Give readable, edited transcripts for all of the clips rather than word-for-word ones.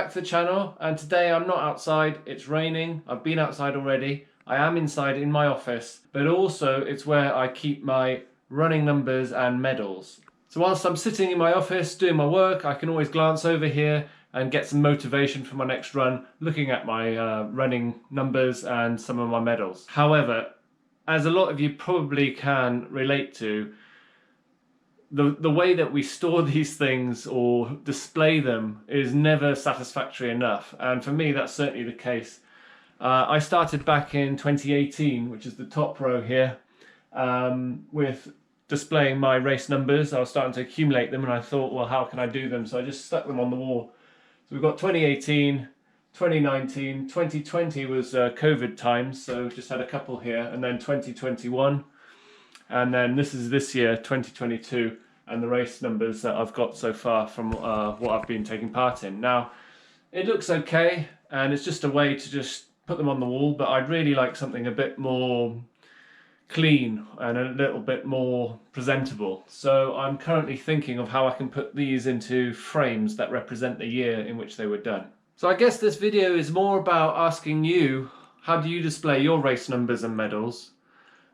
back to the channel, and today I'm not outside, it's raining. I've been outside already. I am inside in my office, but also it's where I keep my running numbers and medals. So whilst I'm sitting in my office doing my work, I can always glance over here and get some motivation for my next run, looking at my running numbers and some of my medals. However, as a lot of you probably can relate to, the way that we store these things or display them is never satisfactory enough. And for me, that's certainly the case. I started back in 2018, which is the top row here, with displaying my race numbers. I was starting to accumulate them and I thought, well, how can I do them? So I just stuck them on the wall. So we've got 2018, 2019, 2020 was COVID times, so just had a couple here, and then 2021. And then this is this year, 2022, and the race numbers that I've got so far from what I've been taking part in. Now, it looks okay, and it's just a way to just put them on the wall, but I'd really like something a bit more clean and a little bit more presentable. So I'm currently thinking of how I can put these into frames that represent the year in which they were done. So I guess this video is more about asking you, how do you display your race numbers and medals?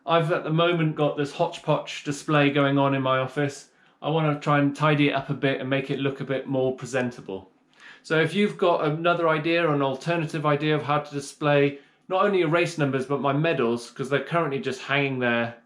I've at the moment got this hodgepodge display going on in my office. I want to try and tidy it up a bit and make it look a bit more presentable. So if you've got another idea or an alternative idea of how to display not only your race numbers but my medals, because they're currently just hanging there,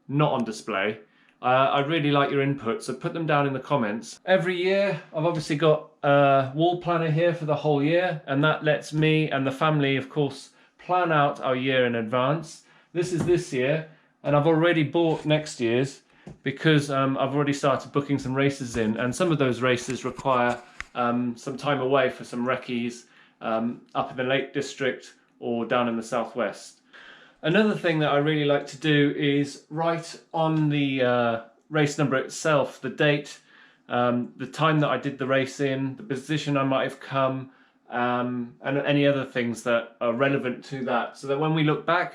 not on display, I'd really like your input, so put them down in the comments. Every year I've obviously got a wall planner here for the whole year, and that lets me and the family, of course, plan out our year in advance. This is this year, and I've already bought next year's because I've already started booking some races in, and some of those races require some time away for some recce's up in the Lake District or down in the southwest. Another thing that I really like to do is write on the race number itself the date, the time that I did the race in, the position I might have come, and any other things that are relevant to that, so that when we look back,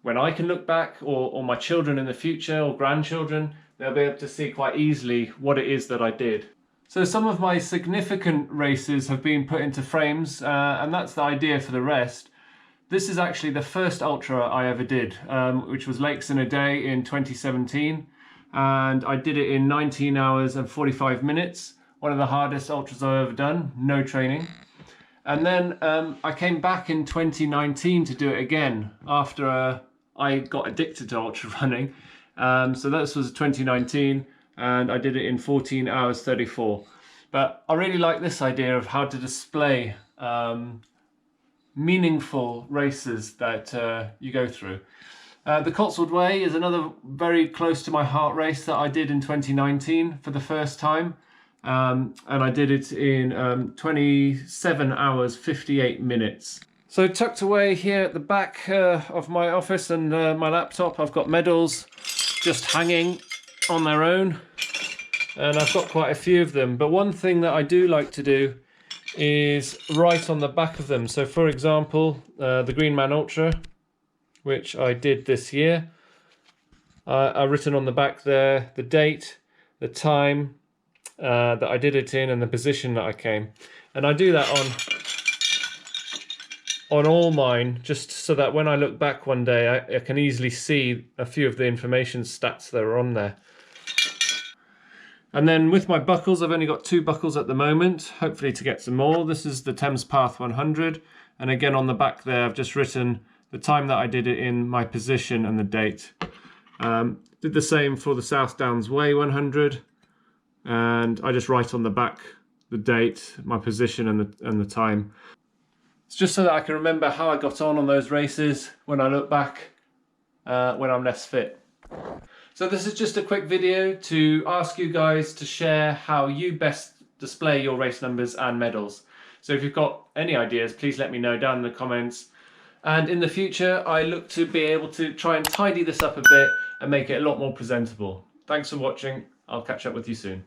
when I can look back, or my children in the future or grandchildren, they'll be able to see quite easily what it is that I did. So some of my significant races have been put into frames, and that's the idea for the rest. This is actually the first ultra I ever did, which was Lakes in a Day in 2017, and I did it in 19 hours and 45 minutes, one of the hardest ultras I've ever done, no training. And then I came back in 2019 to do it again after I got addicted to ultra running. So this was 2019, and I did it in 14 hours 34. But I really like this idea of how to display meaningful races that you go through. The Cotswold Way is another very close to my heart race that I did in 2019 for the first time. And I did it in 27 hours 58 minutes. So tucked away here at the back of my office and my laptop, I've got medals just hanging on their own, and I've got quite a few of them. But one thing that I do like to do is write on the back of them. So for example, the Green Man Ultra, which I did this year, I've written on the back there the date, the time that I did it in, and the position that I came. And I do that on all mine, just so that when I look back one day I can easily see a few of the information stats that are on there. And then with my buckles, I've only got 2 buckles at the moment, hopefully to get some more. This is the Thames Path 100, and again on the back there I've just written the time that I did it in, my position and the date. Did the same for the South Downs Way 100, and I just write on the back the date, my position and the time. It's just so that I can remember how I got on those races when I look back when I'm less fit. So this is just a quick video to ask you guys to share how you best display your race numbers and medals. So if you've got any ideas, please let me know down in the comments. And in the future, I look to be able to try and tidy this up a bit and make it a lot more presentable. Thanks for watching. I'll catch up with you soon.